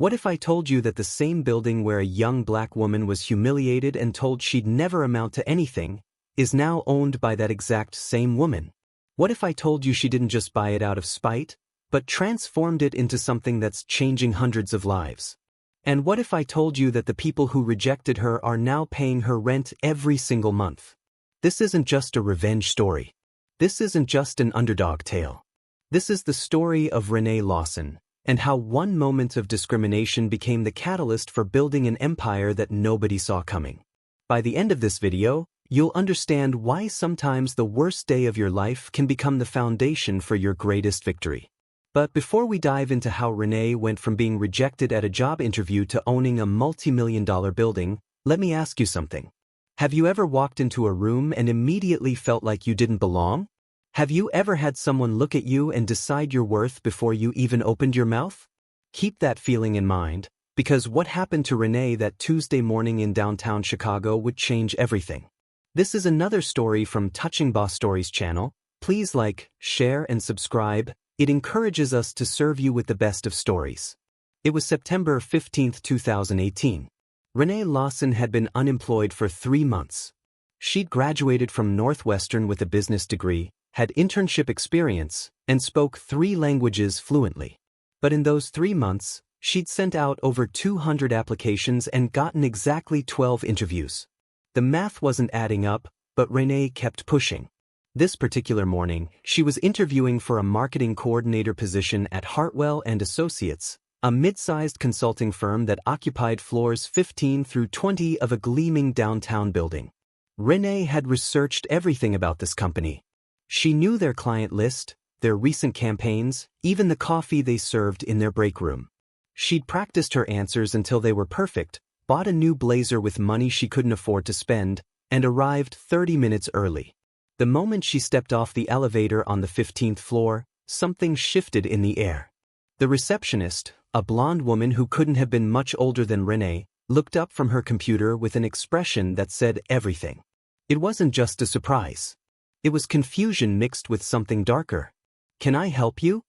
What if I told you that the same building where a young black woman was humiliated and told she'd never amount to anything is now owned by that exact same woman? What if I told you she didn't just buy it out of spite, but transformed it into something that's changing hundreds of lives? And what if I told you that the people who rejected her are now paying her rent every single month? This isn't just a revenge story. This isn't just an underdog tale. This is the story of Renee Lawson, and how one moment of discrimination became the catalyst for building an empire that nobody saw coming. By the end of this video, you'll understand why sometimes the worst day of your life can become the foundation for your greatest victory. But before we dive into how Renee went from being rejected at a job interview to owning a multi-million-dollar building, let me ask you something. Have you ever walked into a room and immediately felt like you didn't belong? Have you ever had someone look at you and decide your worth before you even opened your mouth? Keep that feeling in mind, because what happened to Renee that Tuesday morning in downtown Chicago would change everything. This is another story from Touching Boss Stories channel. Please like, share, and subscribe. It encourages us to serve you with the best of stories. It was September 15, 2018. Renee Lawson had been unemployed for 3 months. She'd graduated from Northwestern with a business degree, had internship experience, and spoke 3 languages fluently. But in those 3 months, she'd sent out over 200 applications and gotten exactly 12 interviews. The math wasn't adding up, but Renee kept pushing. This particular morning, she was interviewing for a marketing coordinator position at Hartwell & Associates, a mid-sized consulting firm that occupied floors 15 through 20 of a gleaming downtown building. Renee had researched everything about this company. She knew their client list, their recent campaigns, even the coffee they served in their break room. She'd practiced her answers until they were perfect, bought a new blazer with money she couldn't afford to spend, and arrived 30 minutes early. The moment she stepped off the elevator on the 15th floor, something shifted in the air. The receptionist, a blonde woman who couldn't have been much older than Renee, looked up from her computer with an expression that said everything. It wasn't just a surprise. It was confusion mixed with something darker. "Can I help you?"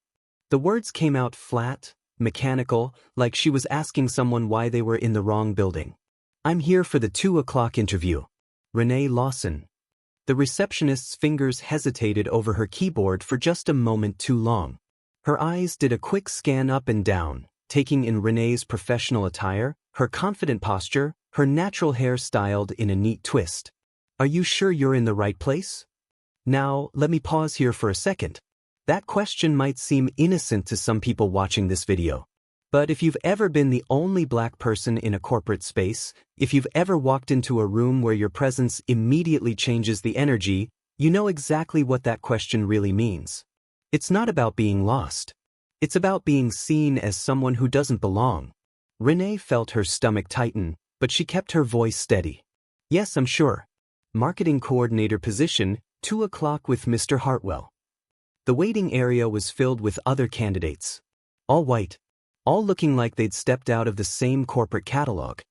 The words came out flat, mechanical, like she was asking someone why they were in the wrong building. "I'm here for the 2 o'clock interview. Renee Lawson." The receptionist's fingers hesitated over her keyboard for just a moment too long. Her eyes did a quick scan up and down, taking in Renee's professional attire, her confident posture, her natural hair styled in a neat twist. "Are you sure you're in the right place?" Now, let me pause here for a second. That question might seem innocent to some people watching this video. But if you've ever been the only black person in a corporate space, if you've ever walked into a room where your presence immediately changes the energy, you know exactly what that question really means. It's not about being lost. It's about being seen as someone who doesn't belong. Renee felt her stomach tighten, but she kept her voice steady. "Yes, I'm sure. Marketing coordinator position, 2 o'clock with Mr. Hartwell." The waiting area was filled with other candidates. All white. All looking like they'd stepped out of the same corporate catalog.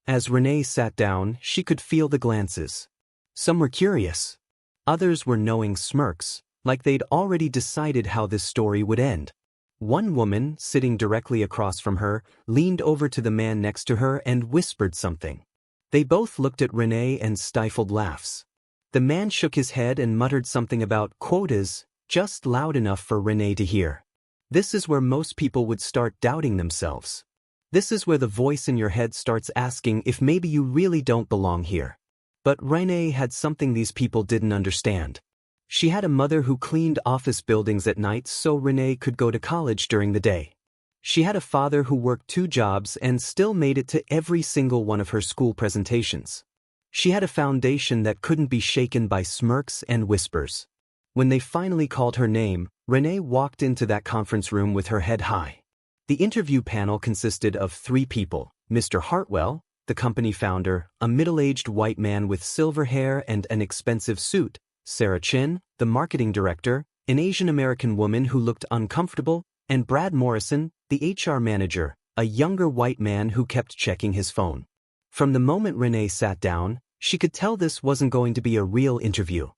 As Renee sat down, she could feel the glances. Some were curious. Others were knowing smirks, like they'd already decided how this story would end. One woman, sitting directly across from her, leaned over to the man next to her and whispered something. They both looked at Renee and stifled laughs. The man shook his head and muttered something about quotas, just loud enough for Renee to hear. This is where most people would start doubting themselves. This is where the voice in your head starts asking if maybe you really don't belong here. But Renee had something these people didn't understand. She had a mother who cleaned office buildings at night so Renee could go to college during the day. She had a father who worked 2 jobs and still made it to every single one of her school presentations. She had a foundation that couldn't be shaken by smirks and whispers. When they finally called her name, Renee walked into that conference room with her head high. The interview panel consisted of 3 people: Mr. Hartwell, the company founder, a middle-aged white man with silver hair and an expensive suit; Sarah Chin, the marketing director, an Asian American woman who looked uncomfortable; and Brad Morrison, the HR manager, a younger white man who kept checking his phone. From the moment Renee sat down, she could tell this wasn't going to be a real interview.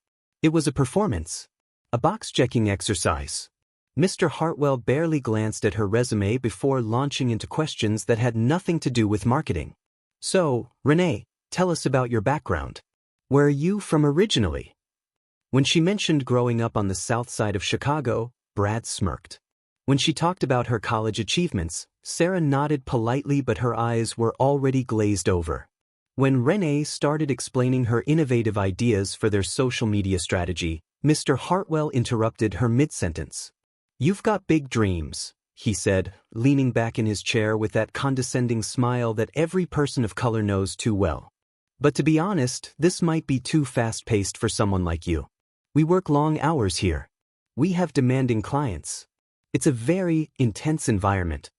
It was a performance. A box-checking exercise. Mr. Hartwell barely glanced at her resume before launching into questions that had nothing to do with marketing. So, Renee, tell us about your background. Where are you from originally? When she mentioned growing up on the south side of Chicago, Brad smirked. When she talked about her college achievements, Sarah nodded politely, but her eyes were already glazed over. When Renee started explaining her innovative ideas for their social media strategy, Mr. Hartwell interrupted her mid-sentence. "You've got big dreams," he said, leaning back in his chair with that condescending smile that every person of color knows too well. "But to be honest, this might be too fast-paced for someone like you. We work long hours here. We have demanding clients. It's a very intense environment.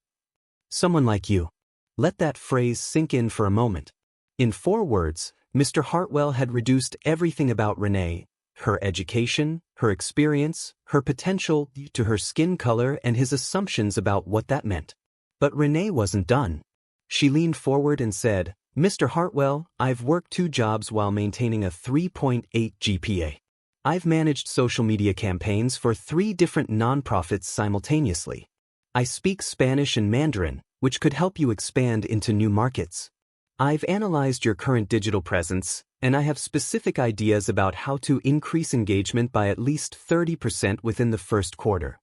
Someone like you." Let that phrase sink in for a moment. In 4 words, Mr. Hartwell had reduced everything about Renee, her education, her experience, her potential, to her skin color and his assumptions about what that meant. But Renee wasn't done. She leaned forward and said, "Mr. Hartwell, I've worked 2 jobs while maintaining a 3.8 GPA. I've managed social media campaigns for 3 different nonprofits simultaneously. I speak Spanish and Mandarin, which could help you expand into new markets. I've analyzed your current digital presence, and I have specific ideas about how to increase engagement by at least 30% within the first quarter."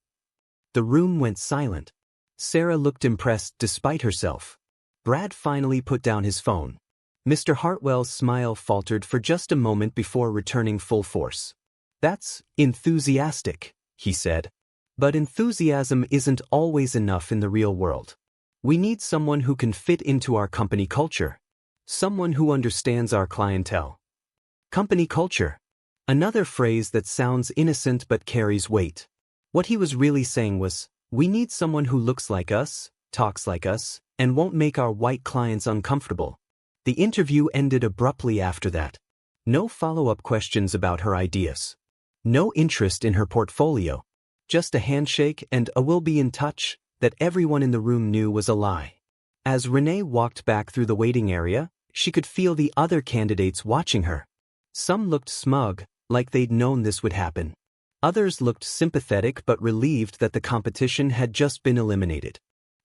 The room went silent. Sarah looked impressed despite herself. Brad finally put down his phone. Mr. Hartwell's smile faltered for just a moment before returning full force. "That's enthusiastic," he said. "But enthusiasm isn't always enough in the real world. We need someone who can fit into our company culture. Someone who understands our clientele." Company culture. Another phrase that sounds innocent but carries weight. What he was really saying was, we need someone who looks like us, talks like us, and won't make our white clients uncomfortable. The interview ended abruptly after that. No follow-up questions about her ideas. No interest in her portfolio. Just a handshake and a "we'll be in touch" that everyone in the room knew was a lie. As Renee walked back through the waiting area, she could feel the other candidates watching her. Some looked smug, like they'd known this would happen. Others looked sympathetic but relieved that the competition had just been eliminated.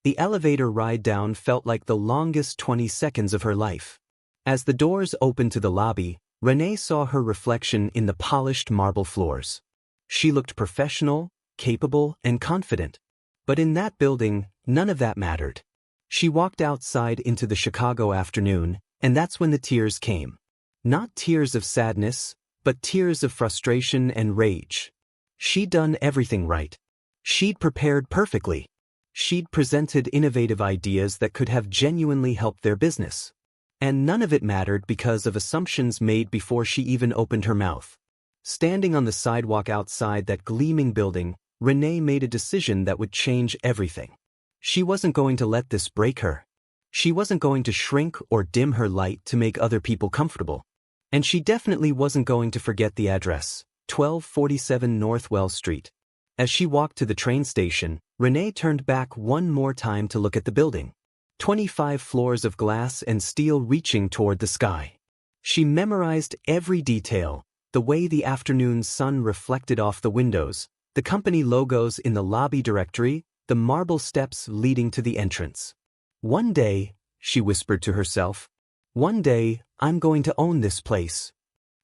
The elevator ride down felt like the longest 20 seconds of her life. As the doors opened to the lobby, Renee saw her reflection in the polished marble floors. She looked professional, capable, and confident. But in that building, none of that mattered. She walked outside into the Chicago afternoon, and that's when the tears came. Not tears of sadness, but tears of frustration and rage. She'd done everything right. She'd prepared perfectly. She'd presented innovative ideas that could have genuinely helped their business. And none of it mattered because of assumptions made before she even opened her mouth. Standing on the sidewalk outside that gleaming building, Renee made a decision that would change everything. She wasn't going to let this break her. She wasn't going to shrink or dim her light to make other people comfortable. And she definitely wasn't going to forget the address, 1247 North Wells Street. As she walked to the train station, Renee turned back one more time to look at the building. 25 floors of glass and steel reaching toward the sky. She memorized every detail, the way the afternoon sun reflected off the windows, the company logos in the lobby directory, the marble steps leading to the entrance. "One day," she whispered to herself, "one day, I'm going to own this place."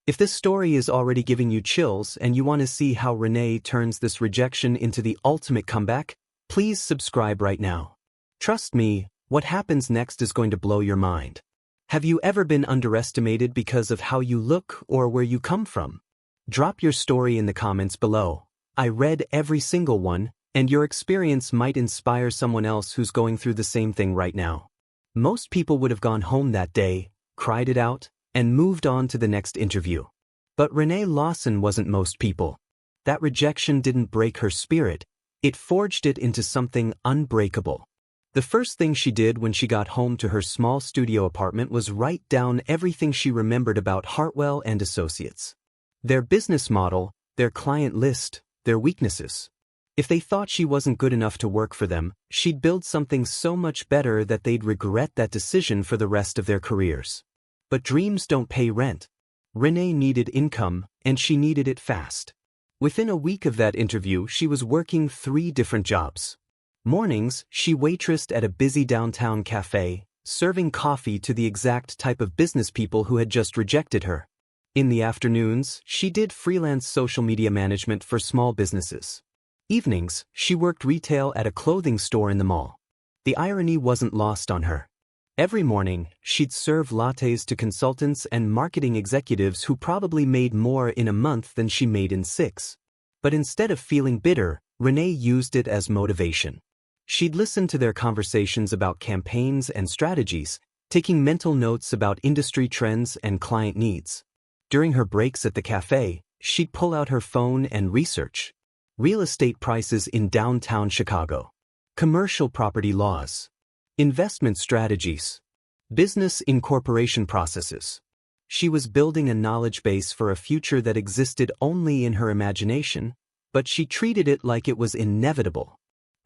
If this story is already giving you chills and you want to see how Renee turns this rejection into the ultimate comeback, please subscribe right now. Trust me, what happens next is going to blow your mind. Have you ever been underestimated because of how you look or where you come from? Drop your story in the comments below. I read every single one, and your experience might inspire someone else who's going through the same thing right now. Most people would have gone home that day, cried it out, and moved on to the next interview. But Renee Lawson wasn't most people. That rejection didn't break her spirit, it forged it into something unbreakable. The first thing she did when she got home to her small studio apartment was write down everything she remembered about Hartwell and Associates. Their business model, their client list, their weaknesses. If they thought she wasn't good enough to work for them, she'd build something so much better that they'd regret that decision for the rest of their careers. But dreams don't pay rent. Renee needed income, and she needed it fast. Within a week of that interview, she was working 3 different jobs. Mornings, she waitressed at a busy downtown cafe, serving coffee to the exact type of business people who had just rejected her. In the afternoons, she did freelance social media management for small businesses. Evenings, she worked retail at a clothing store in the mall. The irony wasn't lost on her. Every morning, she'd serve lattes to consultants and marketing executives who probably made more in a month than she made in 6. But instead of feeling bitter, Renee used it as motivation. She'd listen to their conversations about campaigns and strategies, taking mental notes about industry trends and client needs. During her breaks at the cafe, she'd pull out her phone and research real estate prices in downtown Chicago, commercial property laws, investment strategies, business incorporation processes. She was building a knowledge base for a future that existed only in her imagination, but she treated it like it was inevitable.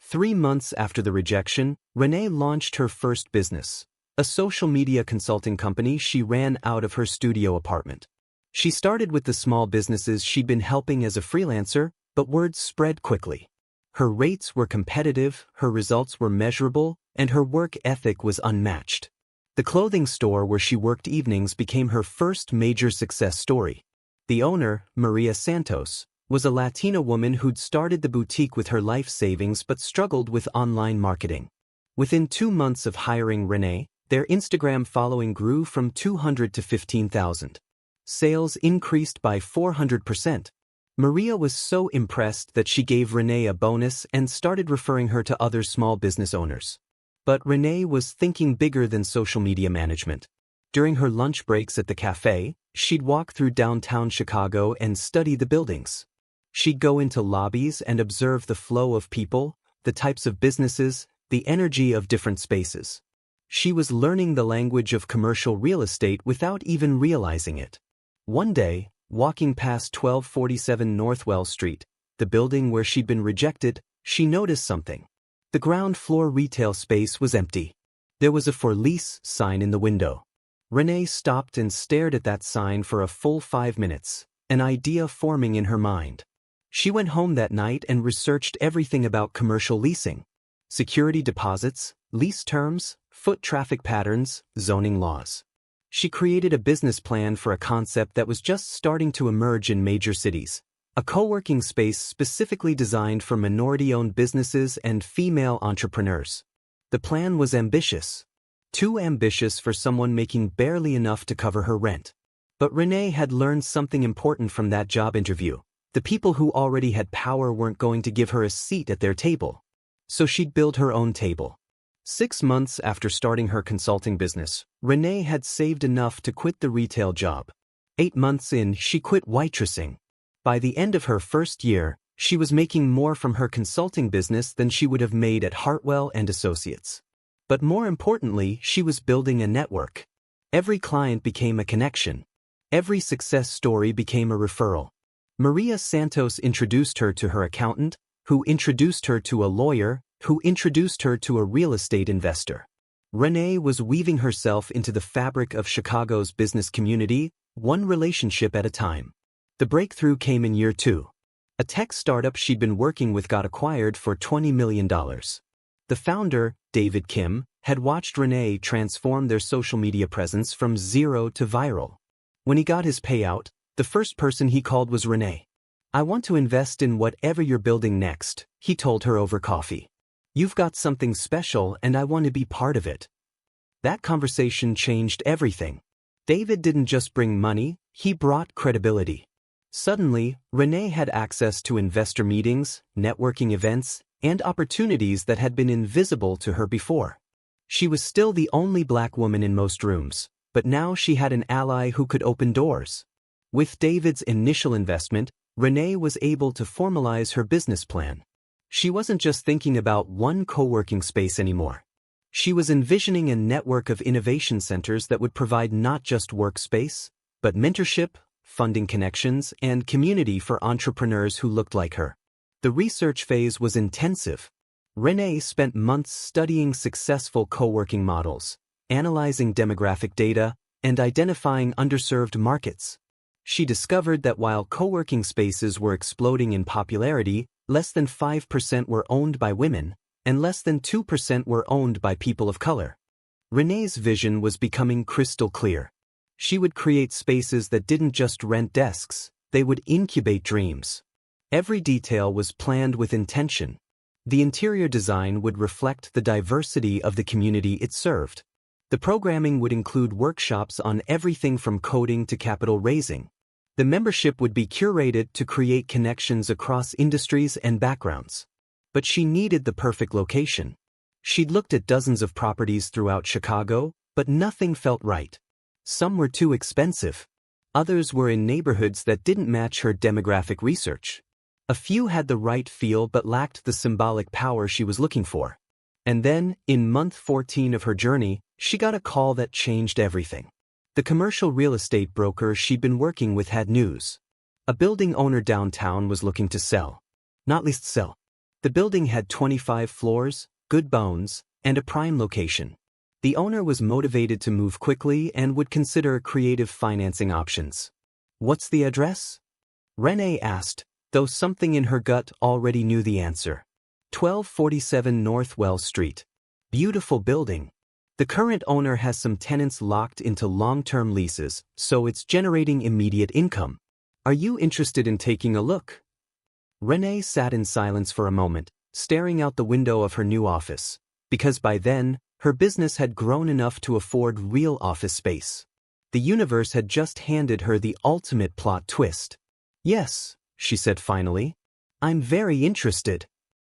3 months after the rejection, Renee launched her first business, a social media consulting company she ran out of her studio apartment. She started with the small businesses she'd been helping as a freelancer, but word spread quickly. Her rates were competitive, her results were measurable, and her work ethic was unmatched. The clothing store where she worked evenings became her first major success story. The owner, Maria Santos, was a Latina woman who'd started the boutique with her life savings but struggled with online marketing. Within 2 months of hiring Renee, their Instagram following grew from 200 to 15,000. Sales increased by 400%. Maria was so impressed that she gave Renee a bonus and started referring her to other small business owners. But Renee was thinking bigger than social media management. During her lunch breaks at the cafe, she'd walk through downtown Chicago and study the buildings. She'd go into lobbies and observe the flow of people, the types of businesses, the energy of different spaces. She was learning the language of commercial real estate without even realizing it. One day, walking past 1247 North Wells Street, the building where she'd been rejected, she noticed something. The ground floor retail space was empty. There was a for lease sign in the window. Renee stopped and stared at that sign for a full 5 minutes, an idea forming in her mind. She went home that night and researched everything about commercial leasing: security deposits, lease terms, foot traffic patterns, zoning laws. She created a business plan for a concept that was just starting to emerge in major cities, a co-working space specifically designed for minority-owned businesses and female entrepreneurs. The plan was ambitious. Too ambitious for someone making barely enough to cover her rent. But Renee had learned something important from that job interview. The people who already had power weren't going to give her a seat at their table. So she'd build her own table. 6 months after starting her consulting business, Renee had saved enough to quit the retail job. 8 months in, she quit waitressing. By the end of her first year, she was making more from her consulting business than she would have made at Hartwell and Associates. But more importantly, she was building a network. Every client became a connection. Every success story became a referral. Maria Santos introduced her to her accountant, who introduced her to a lawyer, who introduced her to a real estate investor. Renee was weaving herself into the fabric of Chicago's business community, one relationship at a time. The breakthrough came in year 2. A tech startup she'd been working with got acquired for $20 million. The founder, David Kim, had watched Renee transform their social media presence from zero to viral. When he got his payout, the first person he called was Renee. "I want to invest in whatever you're building next," he told her over coffee. "You've got something special and I want to be part of it." That conversation changed everything. David didn't just bring money, he brought credibility. Suddenly, Renee had access to investor meetings, networking events, and opportunities that had been invisible to her before. She was still the only black woman in most rooms, but now she had an ally who could open doors. With David's initial investment, Renee was able to formalize her business plan. She wasn't just thinking about one co-working space anymore. She was envisioning a network of innovation centers that would provide not just workspace, but mentorship, funding connections, and community for entrepreneurs who looked like her. The research phase was intensive. Renee spent months studying successful co-working models, analyzing demographic data, and identifying underserved markets. She discovered that while co-working spaces were exploding in popularity, less than 5% were owned by women, and less than 2% were owned by people of color. Renee's vision was becoming crystal clear. She would create spaces that didn't just rent desks, they would incubate dreams. Every detail was planned with intention. The interior design would reflect the diversity of the community it served. The programming would include workshops on everything from coding to capital raising. The membership would be curated to create connections across industries and backgrounds. But she needed the perfect location. She'd looked at dozens of properties throughout Chicago, but nothing felt right. Some were too expensive. Others were in neighborhoods that didn't match her demographic research. A few had the right feel but lacked the symbolic power she was looking for. And then, in month 14 of her journey, she got a call that changed everything. The commercial real estate broker she'd been working with had news. A building owner downtown was looking to sell. Not least sell. The building had 25 floors, good bones, and a prime location. The owner was motivated to move quickly and would consider creative financing options. "What's the address?" Renee asked, though something in her gut already knew the answer. 1247 North Wells Street. Beautiful building. The current owner has some tenants locked into long-term leases, so it's generating immediate income. Are you interested in taking a look? Renee sat in silence for a moment, staring out the window of her new office, because by then, her business had grown enough to afford real office space. The universe had just handed her the ultimate plot twist. "Yes," she said finally. "I'm very interested."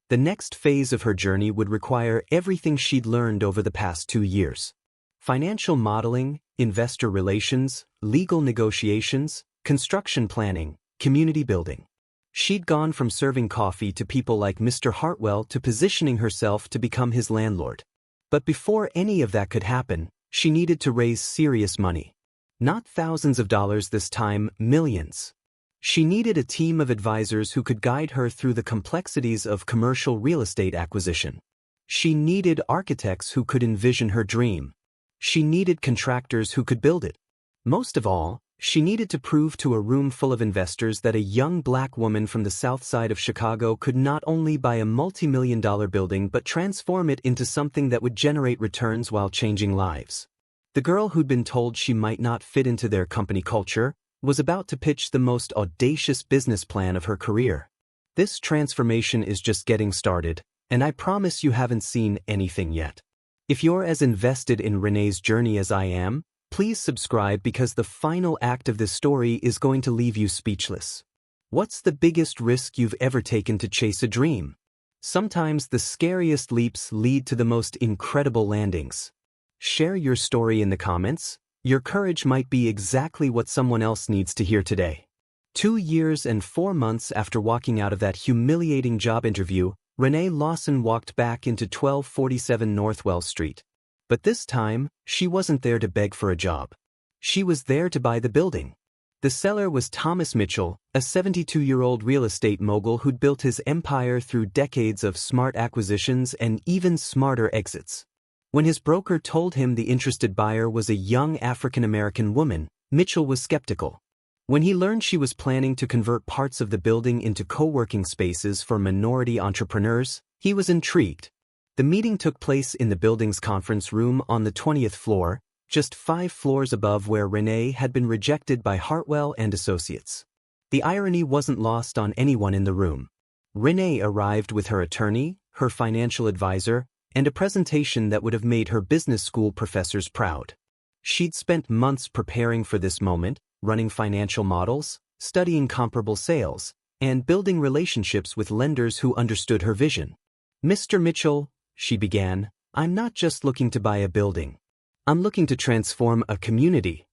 The next phase of her journey would require everything she'd learned over the past 2 years. Financial modeling, investor relations, legal negotiations, construction planning, community building. She'd gone from serving coffee to people like Mr. Hartwell to positioning herself to become his landlord. But before any of that could happen, she needed to raise serious money. Not thousands of dollars this time, millions. She needed a team of advisors who could guide her through the complexities of commercial real estate acquisition. She needed architects who could envision her dream. She needed contractors who could build it. Most of all, she needed to prove to a room full of investors that a young black woman from the south side of Chicago could not only buy a multi-million-dollar building but transform it into something that would generate returns while changing lives. The girl who'd been told she might not fit into their company culture was about to pitch the most audacious business plan of her career. This transformation is just getting started, and I promise you haven't seen anything yet. If you're as invested in Renee's journey as I am, please subscribe because the final act of this story is going to leave you speechless. What's the biggest risk you've ever taken to chase a dream? Sometimes the scariest leaps lead to the most incredible landings. Share your story in the comments. Your courage might be exactly what someone else needs to hear today. 2 years and 4 months after walking out of that humiliating job interview, Renee Lawson walked back into 1247 North Wells Street. But this time, she wasn't there to beg for a job. She was there to buy the building. The seller was Thomas Mitchell, a 72-year-old real estate mogul who'd built his empire through decades of smart acquisitions and even smarter exits. When his broker told him the interested buyer was a young African-American woman, Mitchell was skeptical. When he learned she was planning to convert parts of the building into co-working spaces for minority entrepreneurs, he was intrigued. The meeting took place in the building's conference room on the 20th floor, just 5 floors above where Renee had been rejected by Hartwell and Associates. The irony wasn't lost on anyone in the room. Renee arrived with her attorney, her financial advisor, and a presentation that would have made her business school professors proud. She'd spent months preparing for this moment, running financial models, studying comparable sales, and building relationships with lenders who understood her vision. "Mr. Mitchell," she began, "I'm not just looking to buy a building. I'm looking to transform a community."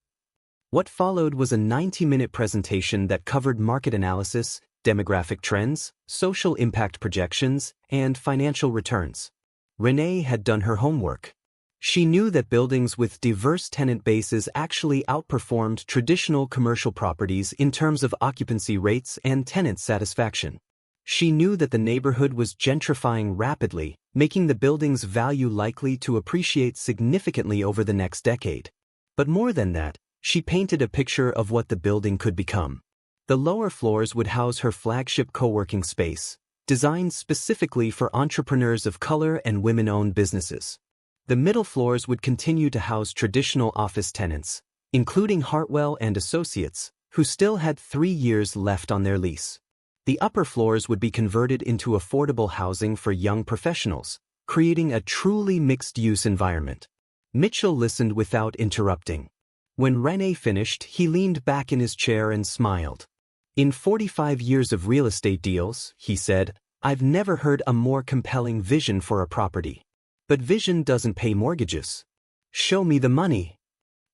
What followed was a 90-minute presentation that covered market analysis, demographic trends, social impact projections, and financial returns. Renee had done her homework. She knew that buildings with diverse tenant bases actually outperformed traditional commercial properties in terms of occupancy rates and tenant satisfaction. She knew that the neighborhood was gentrifying rapidly, making the building's value likely to appreciate significantly over the next decade. But more than that, She painted a picture of what the building could become. The lower floors would house her flagship co-working space, designed specifically for entrepreneurs of color and women-owned businesses. The middle floors would continue to house traditional office tenants, including Hartwell and Associates, who still had 3 years left on their lease. The upper floors would be converted into affordable housing for young professionals, creating a truly mixed-use environment. Mitchell listened without interrupting. When Renee finished, he leaned back in his chair and smiled. "In 45 years of real estate deals," he said, "I've never heard a more compelling vision for a property. But vision doesn't pay mortgages. Show me the money."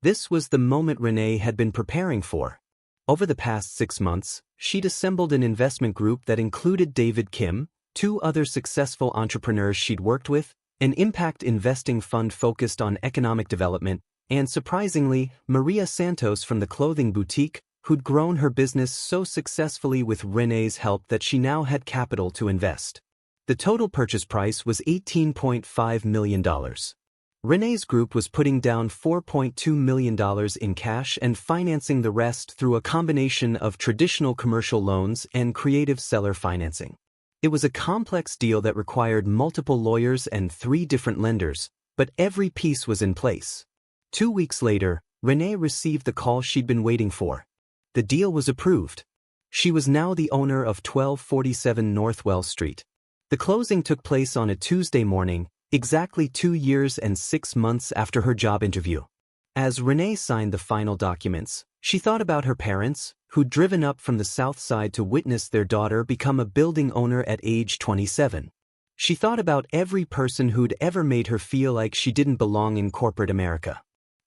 This was the moment Renee had been preparing for. Over the past 6 months, she'd assembled an investment group that included David Kim, 2 other successful entrepreneurs she'd worked with, an impact investing fund focused on economic development, and surprisingly, Maria Santos from the clothing boutique, who'd grown her business so successfully with Renee's help that she now had capital to invest. The total purchase price was $18.5 million. Renee's group was putting down $4.2 million in cash and financing the rest through a combination of traditional commercial loans and creative seller financing. It was a complex deal that required multiple lawyers and 3 different lenders, but every piece was in place. 2 weeks later, Renee received the call she'd been waiting for. The deal was approved. She was now the owner of 1247 North Wells Street. The closing took place on a Tuesday morning, exactly 2 years and 6 months after her job interview. As Renee signed the final documents, she thought about her parents, who'd driven up from the South Side to witness their daughter become a building owner at age 27. She thought about every person who'd ever made her feel like she didn't belong in corporate America.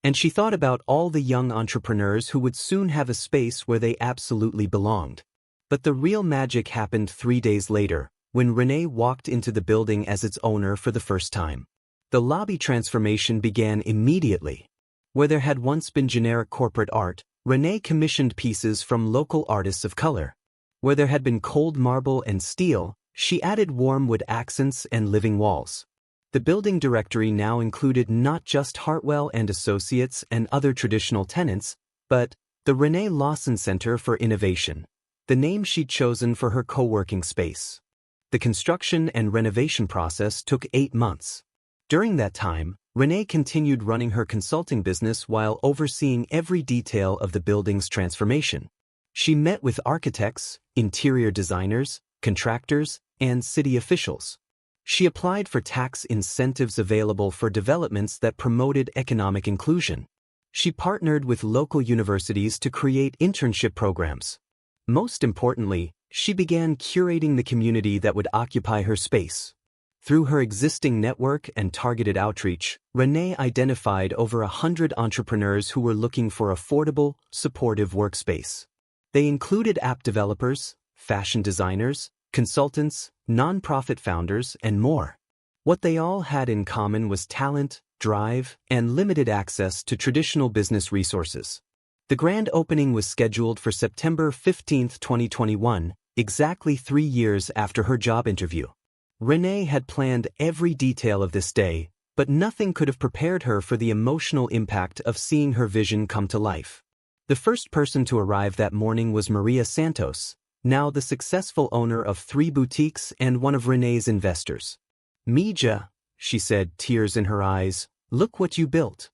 And she thought about all the young entrepreneurs who would soon have a space where they absolutely belonged. But the real magic happened 3 days later, when Renee walked into the building as its owner for the first time. The lobby transformation began immediately. Where there had once been generic corporate art, Renee commissioned pieces from local artists of color. Where there had been cold marble and steel, she added warm wood accents and living walls. The building directory now included not just Hartwell and Associates and other traditional tenants, but the Renee Lawson Center for Innovation, the name she'd chosen for her co-working space. The construction and renovation process took 8 months. During that time, Renee continued running her consulting business while overseeing every detail of the building's transformation. She met with architects, interior designers, contractors, and city officials. She applied for tax incentives available for developments that promoted economic inclusion. She partnered with local universities to create internship programs. Most importantly, she began curating the community that would occupy her space. Through her existing network and targeted outreach, Renee identified over 100 entrepreneurs who were looking for affordable, supportive workspace. They included app developers, fashion designers, consultants, nonprofit founders, and more. What they all had in common was talent, drive, and limited access to traditional business resources. The grand opening was scheduled for September 15, 2021, exactly 3 years after her job interview. Renee had planned every detail of this day, but nothing could have prepared her for the emotional impact of seeing her vision come to life. The first person to arrive that morning was Maria Santos, now the successful owner of 3 boutiques and one of Renee's investors. "Mija," she said, tears in her eyes, "look what you built."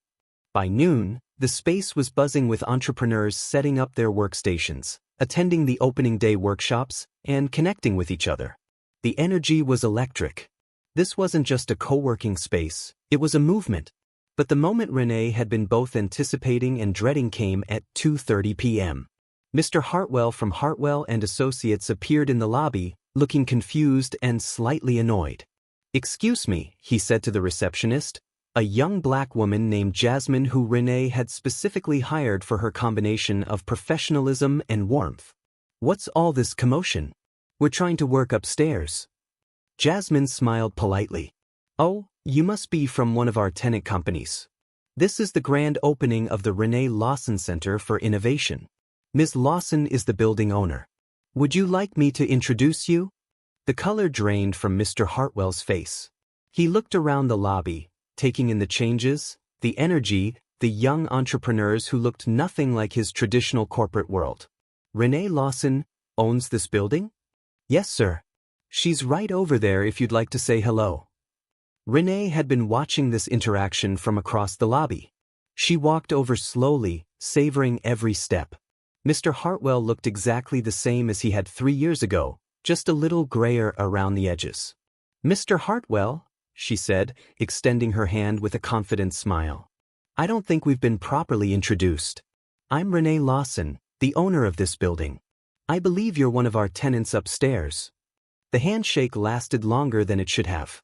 By noon, the space was buzzing with entrepreneurs setting up their workstations, attending the opening day workshops, and connecting with each other. The energy was electric. This wasn't just a co-working space, it was a movement. But the moment Renee had been both anticipating and dreading came at 2:30 p.m. Mr. Hartwell from Hartwell and Associates appeared in the lobby, looking confused and slightly annoyed. "Excuse me," he said to the receptionist, a young black woman named Jasmine who Renee had specifically hired for her combination of professionalism and warmth. "What's all this commotion? We're trying to work upstairs." Jasmine smiled politely. "Oh, you must be from one of our tenant companies. This is the grand opening of the Renee Lawson Center for Innovation. Ms. Lawson is the building owner. Would you like me to introduce you?" The color drained from Mr. Hartwell's face. He looked around the lobby, taking in the changes, the energy, the young entrepreneurs who looked nothing like his traditional corporate world. Renee Lawson owns this building? Yes, sir. She's right over there if you'd like to say hello. Renee had been watching this interaction from across the lobby. She walked over slowly, savoring every step. Mr. Hartwell looked exactly the same as he had 3 years ago, just a little grayer around the edges. Mr. Hartwell, she said, extending her hand with a confident smile. I don't think we've been properly introduced. I'm Renee Lawson, the owner of this building. I believe you're one of our tenants upstairs. The handshake lasted longer than it should have.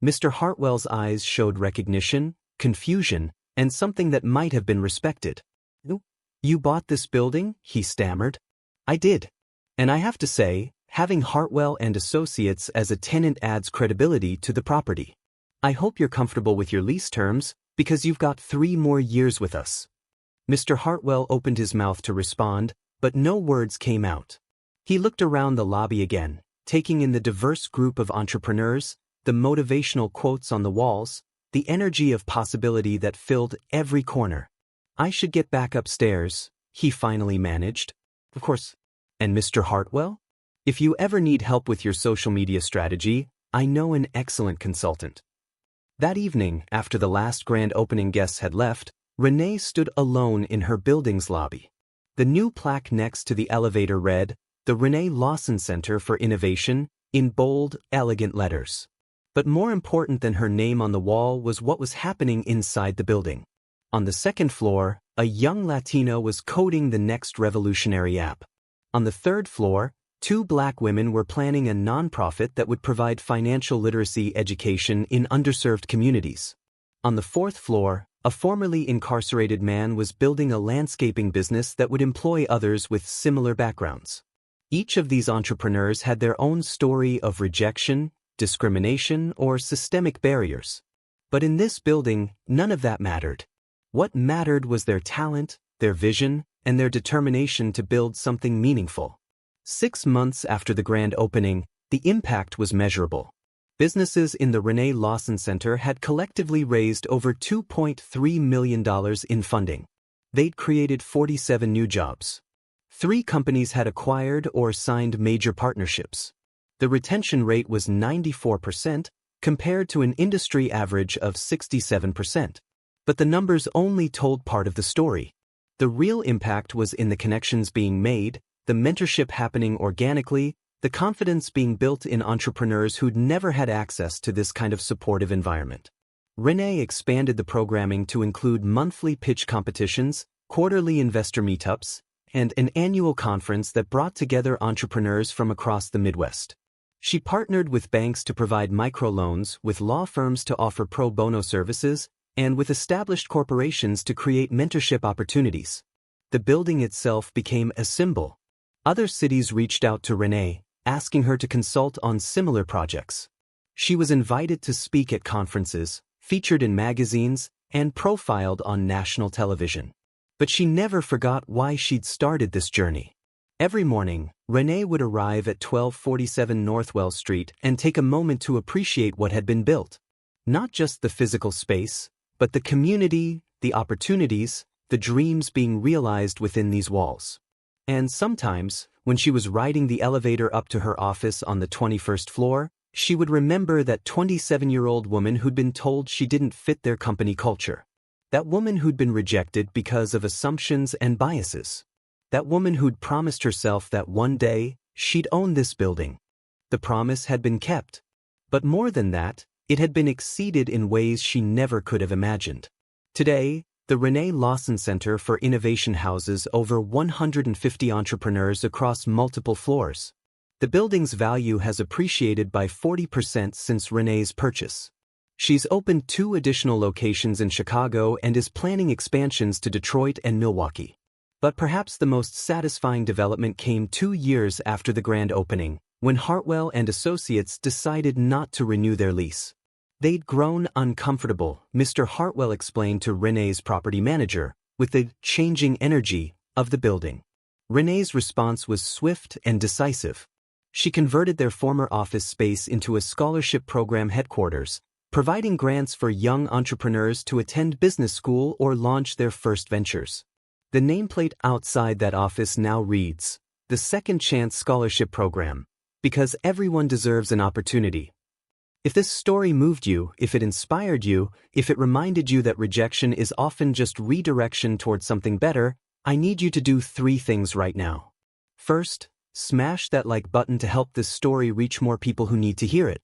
Mr. Hartwell's eyes showed recognition, confusion, and something that might have been respected. You bought this building? He stammered. I did. And I have to say, having Hartwell and Associates as a tenant adds credibility to the property. I hope you're comfortable with your lease terms, because you've got 3 more years with us. Mr. Hartwell opened his mouth to respond, but no words came out. He looked around the lobby again, taking in the diverse group of entrepreneurs, the motivational quotes on the walls, the energy of possibility that filled every corner. I should get back upstairs, he finally managed. Of course. And Mr. Hartwell? If you ever need help with your social media strategy, I know an excellent consultant. That evening, after the last grand opening guests had left, Renee stood alone in her building's lobby. The new plaque next to the elevator read, "The Renee Lawson Center for Innovation," in bold, elegant letters. But more important than her name on the wall was what was happening inside the building. On the second floor, a young Latina was coding the next revolutionary app. On the 3rd floor, 2 Black women were planning a nonprofit that would provide financial literacy education in underserved communities. On the 4th floor, a formerly incarcerated man was building a landscaping business that would employ others with similar backgrounds. Each of these entrepreneurs had their own story of rejection, discrimination, or systemic barriers. But in this building, none of that mattered. What mattered was their talent, their vision, and their determination to build something meaningful. 6 months after the grand opening, the impact was measurable. Businesses in the Renee Lawson Center had collectively raised over $2.3 million in funding. They'd created 47 new jobs. 3 companies had acquired or signed major partnerships. The retention rate was 94%, compared to an industry average of 67%. But the numbers only told part of the story. The real impact was in the connections being made, the mentorship happening organically, the confidence being built in entrepreneurs who'd never had access to this kind of supportive environment. Renee expanded the programming to include monthly pitch competitions, quarterly investor meetups, and an annual conference that brought together entrepreneurs from across the Midwest. She partnered with banks to provide microloans, with law firms to offer pro bono services, and with established corporations to create mentorship opportunities. The building itself became a symbol. Other cities reached out to Renee, asking her to consult on similar projects. She was invited to speak at conferences, featured in magazines, and profiled on national television. But she never forgot why she'd started this journey. Every morning, Renee would arrive at 1247 Northwell Street and take a moment to appreciate what had been built. Not just the physical space, but the community, the opportunities, the dreams being realized within these walls. And sometimes, when she was riding the elevator up to her office on the 21st floor, she would remember that 27-year-old woman who'd been told she didn't fit their company culture. That woman who'd been rejected because of assumptions and biases. That woman who'd promised herself that one day, she'd own this building. The promise had been kept. But more than that, it had been exceeded in ways she never could have imagined. Today, the Renee Lawson Center for Innovation houses over 150 entrepreneurs across multiple floors. The building's value has appreciated by 40% since Renee's purchase. She's opened 2 additional locations in Chicago and is planning expansions to Detroit and Milwaukee. But perhaps the most satisfying development came 2 years after the grand opening, when Hartwell and Associates decided not to renew their lease. They'd grown uncomfortable, Mr. Hartwell explained to Renee's property manager, with the changing energy of the building. Renee's response was swift and decisive. She converted their former office space into a scholarship program headquarters, providing grants for young entrepreneurs to attend business school or launch their first ventures. The nameplate outside that office now reads, the Second Chance Scholarship Program, because everyone deserves an opportunity. If this story moved you, if it inspired you, if it reminded you that rejection is often just redirection towards something better, I need you to do 3 things right now. First, smash that like button to help this story reach more people who need to hear it.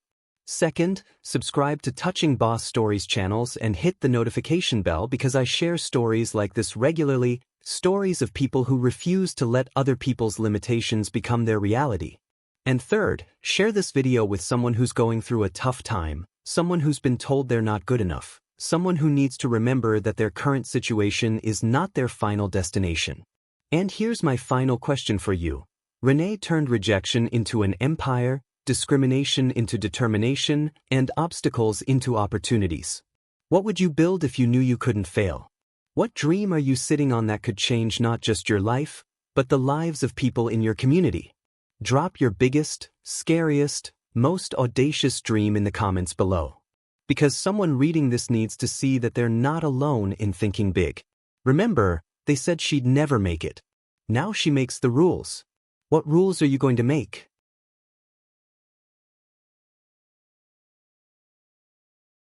Second, subscribe to Touching Boss Stories channels and hit the notification bell because I share stories like this regularly, stories of people who refuse to let other people's limitations become their reality. And third, share this video with someone who's going through a tough time, someone who's been told they're not good enough, someone who needs to remember that their current situation is not their final destination. And here's my final question for you. Renee turned rejection into an empire, discrimination into determination, and obstacles into opportunities. What would you build if you knew you couldn't fail? What dream are you sitting on that could change not just your life, but the lives of people in your community? Drop your biggest, scariest, most audacious dream in the comments below. Because someone reading this needs to see that they're not alone in thinking big. Remember, they said she'd never make it. Now she makes the rules. What rules are you going to make?